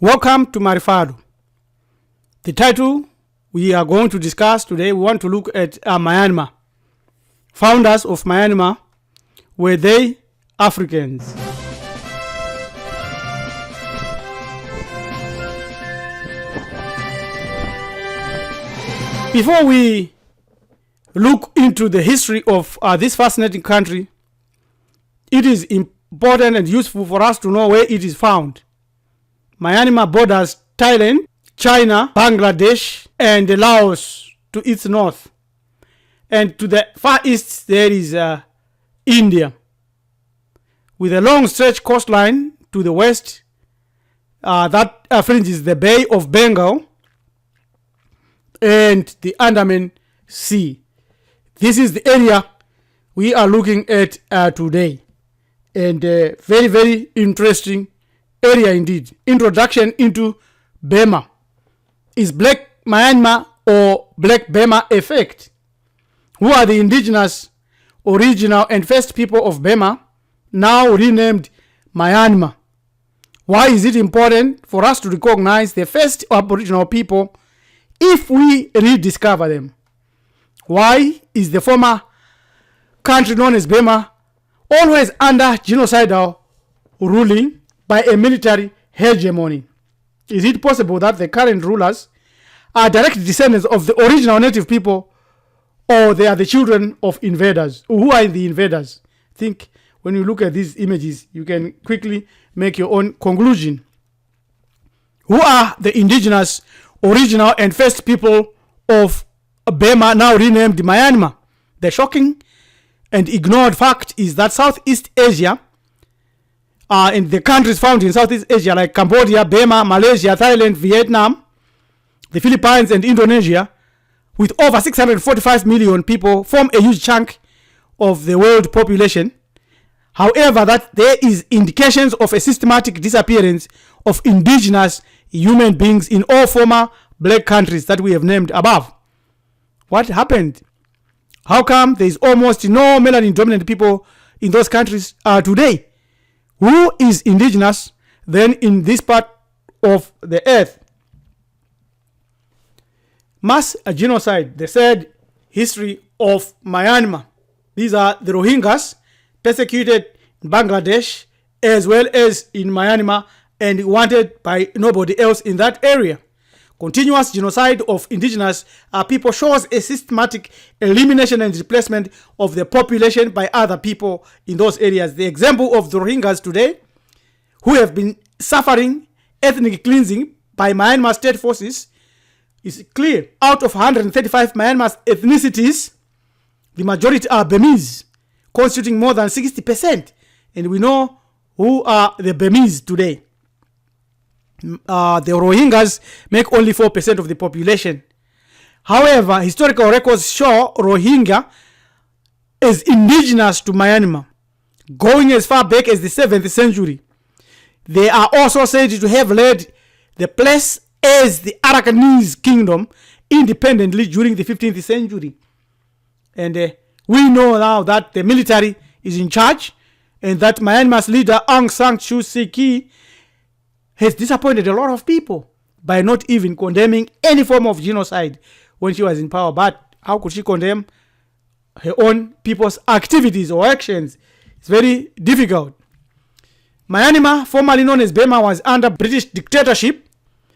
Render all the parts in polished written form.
Welcome to Marifado. The title we are going to discuss today, we want to look at Myanmar. Founders of Myanmar, were they Africans? Before we look into the history of this fascinating country, it is important and useful for us to know where it is found. Myanmar borders Thailand, China, Bangladesh, and Laos to its north. And to the far east, there is India, with a long stretch coastline to the west that fringes the Bay of Bengal and the Andaman Sea. This is the area we are looking at today, and very, very interesting area indeed. Introduction into Burma. Is Black Myanmar or Black Burma effect? Who are the indigenous, original, and first people of Burma, now renamed Myanmar? Why is it important for us to recognize the first aboriginal people if we rediscover them? Why is the former country known as Burma always under genocidal ruling by a military hegemony? Is it possible that the current rulers are direct descendants of the original native people, or they are the children of invaders? Who are the invaders? I think when you look at these images, you can quickly make your own conclusion. Who are the indigenous, original, and first people of Burma, now renamed Myanmar? The shocking and ignored fact is that Southeast Asia, and the countries found in Southeast Asia like Cambodia, Burma, Malaysia, Thailand, Vietnam, the Philippines, and Indonesia, with over 645 million people, form a huge chunk of the world population. However, that there is indications of a systematic disappearance of indigenous human beings in all former black countries that we have named above. What happened? How come there is almost no melanin dominant people in those countries today? Who is indigenous then in this part of the earth? Mass genocide, the sad history of Myanmar. These are the Rohingyas, persecuted in Bangladesh as well as in Myanmar and wanted by nobody else in that area. Continuous genocide of indigenous people shows a systematic elimination and replacement of the population by other people in those areas. The example of the Rohingyas today, who have been suffering ethnic cleansing by Myanmar state forces, is clear. Out of 135 Myanmar's ethnicities, the majority are Burmese, constituting more than 60%. And we know who are the Burmese today. The Rohingyas make only 4% of the population. However, historical records show Rohingya is indigenous to Myanmar, going as far back as the 7th century. They are also said to have led the place as the Arakanese Kingdom independently during the 15th century. And we know now that the military is in charge, and that Myanmar's leader Aung San Suu Kyi has disappointed a lot of people by not even condemning any form of genocide when she was in power. But how could she condemn her own people's activities or actions? It's very difficult. Myanmar, formerly known as Burma, was under British dictatorship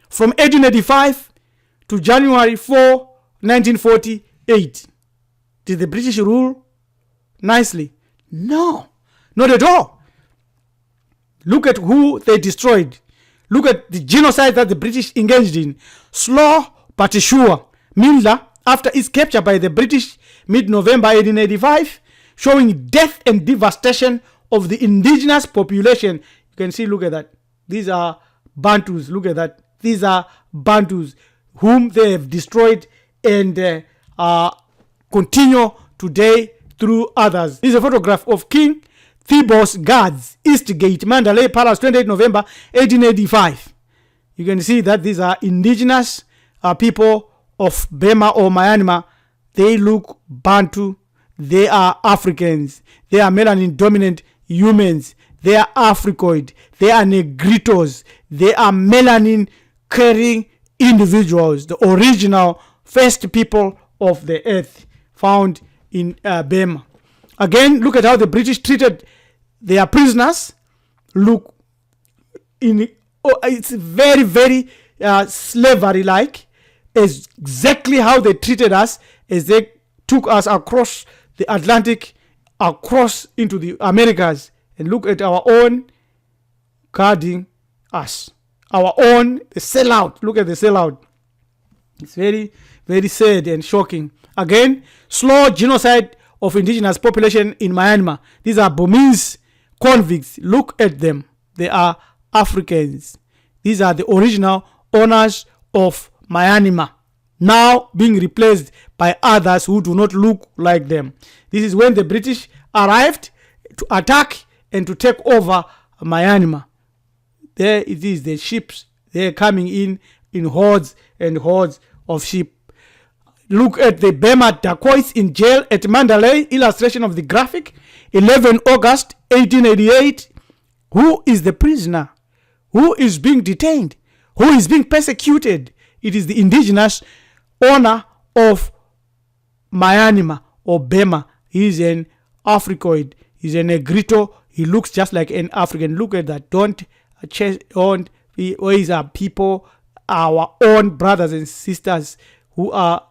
from 1885 to January 4, 1948. Did the British rule nicely? No, not at all. Look at who they destroyed. Look at the genocide that the British engaged in. Slow but sure. Minla, after its capture by the British mid-November 1885, showing death and devastation of the indigenous population. You can see, look at that. These are Bantus. Look at that. These are Bantus whom they have destroyed and continue today through others. This is a photograph of King Thibos Guards, Eastgate, Mandalay Palace, 28 November 1885. You can see that these are indigenous people of Burma or Myanmar. They look Bantu. They are Africans. They are melanin dominant humans. They are Africoid. They are Negritos. they are melanin carrying individuals, the original first people of the earth found in Burma. Again, look at how the British treated their prisoners. Look, it's very, very slavery-like. Is exactly how they treated us as they took us across the Atlantic, across into the Americas. And look at our own guarding us. Our own sellout. Look at the sellout. It's very, very sad and shocking. Again, slow genocide of indigenous population in Myanmar. These are Burmese convicts. Look at them. They are Africans. These are the original owners of Myanmar, now being replaced by others who do not look like them. This is when the British arrived to attack and to take over Myanmar. There it is, the ships. They're coming in hordes and hordes of sheep. Look at the Burma dacoits in jail at Mandalay. Illustration of the graphic. 11 August 1888. Who is the prisoner? Who is being detained? Who is being persecuted? It is the indigenous owner of Myanmar or Burma. He is an Africoid. He's a Negrito. He looks just like an African. Look at that. These are people, our own brothers and sisters who are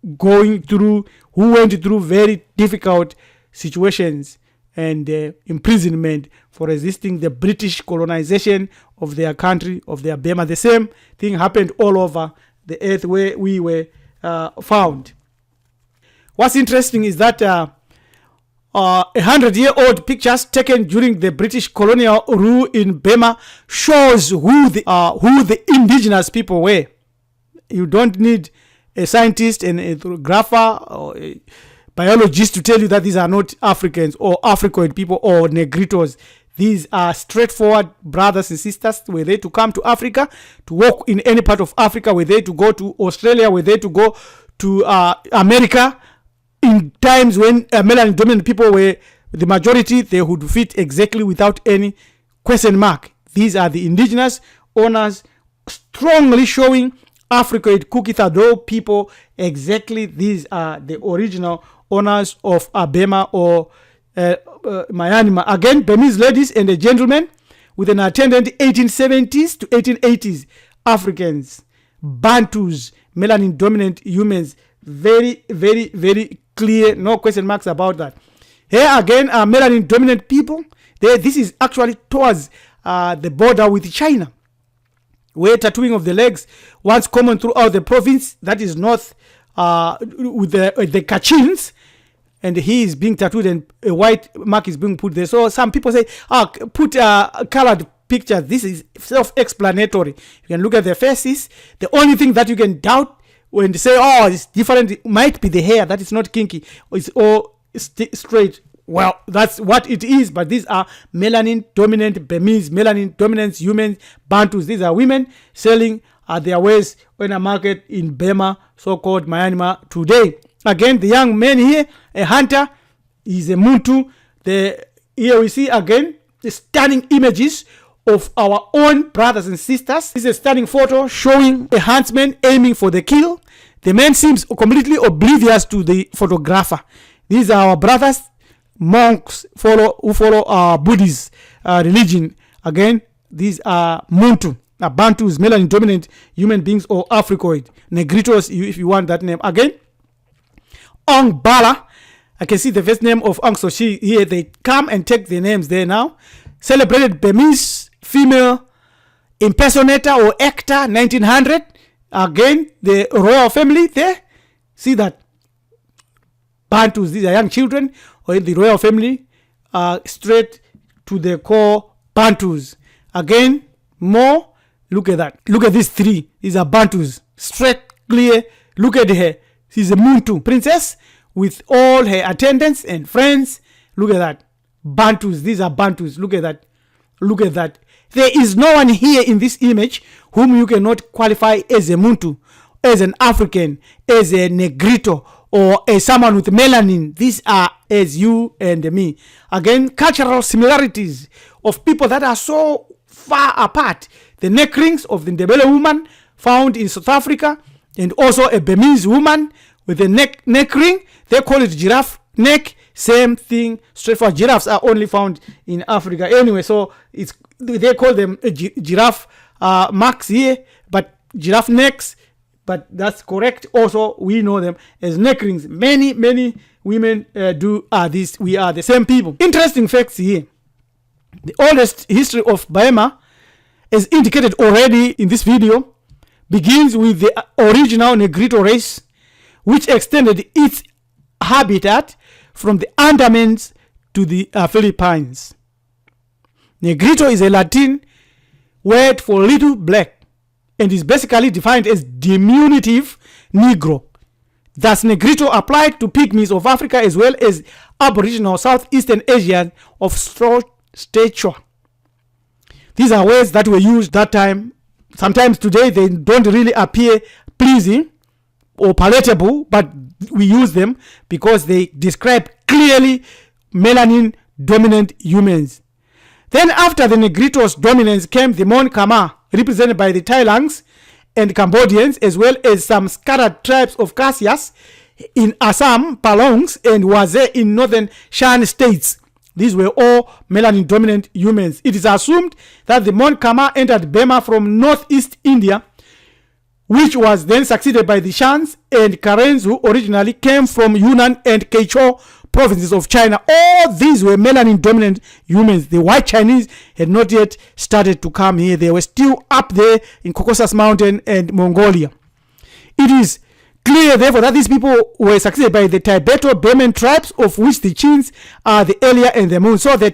who went through very difficult situations and imprisonment for resisting the British colonization of their country, of their Burma. The same thing happened all over the earth where we were found. What's interesting is that 100-year-old pictures taken during the British colonial rule in Burma shows who the indigenous people were. You don't need a scientist and a geographer or a biologist to tell you that these are not Africans or Africoid people or Negritos. These are straightforward brothers and sisters. Were they to come to Africa, to walk in any part of Africa, were they to go to Australia, were they to go to America, in times when Melanin Dominant people were the majority, they would fit exactly without any question mark. These are the indigenous owners, strongly showing Africoid Kukithado people. Exactly, these are the original owners of Burma or Myanmar. Again, Burmese ladies and gentlemen with an attendant 1870s to 1880s. Africans, Bantus, Melanin Dominant humans. Very, very, very clear, no question marks about that. Here again are Melanin Dominant people. This is actually towards the border with China, where tattooing of the legs once common throughout the province. That is north with the Kachins, and he is being tattooed and a white mark is being put there. So some people say, put colored pictures. This is self-explanatory. You can look at their faces. The only thing that you can doubt when they say, it's different, it might be the hair that is not kinky, it's all straight. Well, that's what it is, but these are Melanin Dominant Burmese, Melanin Dominant humans, Bantus. These are women selling their wares in a market in Burma, so-called Myanmar today. Again, the young man here, a hunter, is a Muntu. Here we see again the stunning images of our own brothers and sisters. This is a stunning photo showing a huntsman aiming for the kill. The man seems completely oblivious to the photographer. These are our brothers, monks who follow Buddhist religion. Again, these are Muntu, Bantus, Melanin Dominant human beings or Africoid. Negritos, if you want that name. Again, Ong Bala. I can see the first name of Aung Suu Kyi here. They come and take the names there now. Celebrated Burmese female impersonator or actor, 1900. Again, the royal family there. See that? Bantus, these are young children or in the royal family. Straight to the core Bantus. Again, more. Look at that. Look at these three. These are Bantus. Straight, clear. Look at her. She's a Muntu princess with all her attendants and friends. Look at that. Bantus. These are Bantus. Look at that. Look at that. There is no one here in this image whom you cannot qualify as a Muntu, as an African, as a Negrito, or as someone with melanin. These are as you and me. Again, cultural similarities of people that are so far apart. the neck rings of the Ndebele woman found in South Africa, and also a Burmese woman with a neck ring. They call it giraffe neck. Same thing, straightforward. Giraffes are only found in Africa anyway, so they call them giraffe marks here, but giraffe necks. But that's correct. Also, we know them as neck rings. Many women do this. We are the same people. Interesting facts here. The oldest history of Burma, as indicated already in this video, begins with the original Negrito race, which extended its habitat from the Andamans to the Philippines. Negrito is a Latin word for little black and is basically defined as diminutive Negro. Thus, Negrito applied to pygmies of Africa as well as aboriginal Southeastern Asians of short stature. These are words that were used that time. Sometimes today they don't really appear pleasing or palatable, but we use them because they describe clearly melanin dominant humans. Then after the Negritos dominance came the Mon Khmer, represented by the Thailands and Cambodians, as well as some scattered tribes of Kasias in Assam, Palongs, and Waze in northern Shan states. These were all melanin dominant humans. It is assumed that the Mon Khmer entered Burma from northeast India, which was then succeeded by the Shans and Karens, who originally came from Yunnan and Quechua provinces of China. All these were melanin dominant humans. The white Chinese had not yet started to come here. They were still up there in Caucasus Mountain and Mongolia. It is clear, therefore, that these people were succeeded by the Tibeto-Burman tribes, of which the Chins are the earlier and the Mon. So the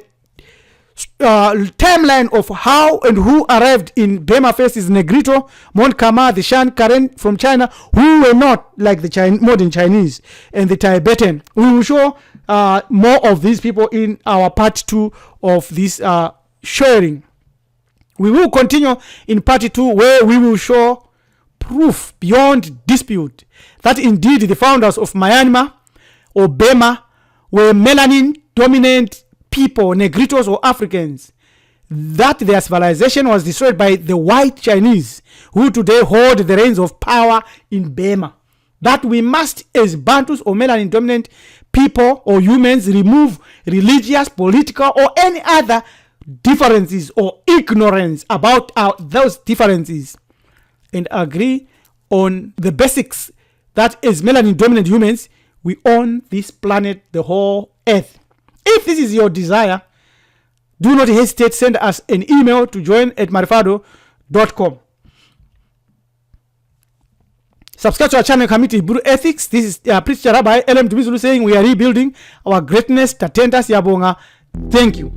timeline of how and who arrived in Burma first is Negrito, Mon Khmer, the Shan, Karen from China, who were not like the modern Chinese, and the Tibetan. We will show more of these people in our part 2 of this sharing. We will continue in part 2, where we will show proof beyond dispute that indeed the founders of Myanmar or Burma were melanin dominant people, Negritos or Africans, that their civilization was destroyed by the white Chinese, who today hold the reins of power in Burma. That we must, as Bantus or melanin dominant people or humans, remove religious, political, or any other differences or ignorance about those differences, and agree on the basics that as melanin dominant humans, we own this planet, the whole earth. If this is your desire, do not hesitate. Send us an email to join@marifado.com. Subscribe to our channel, Committee Buru Ethics. This is Preacher Rabbi LM Tubizulu saying we are rebuilding our greatness. Tatentas Yabonga. Thank you.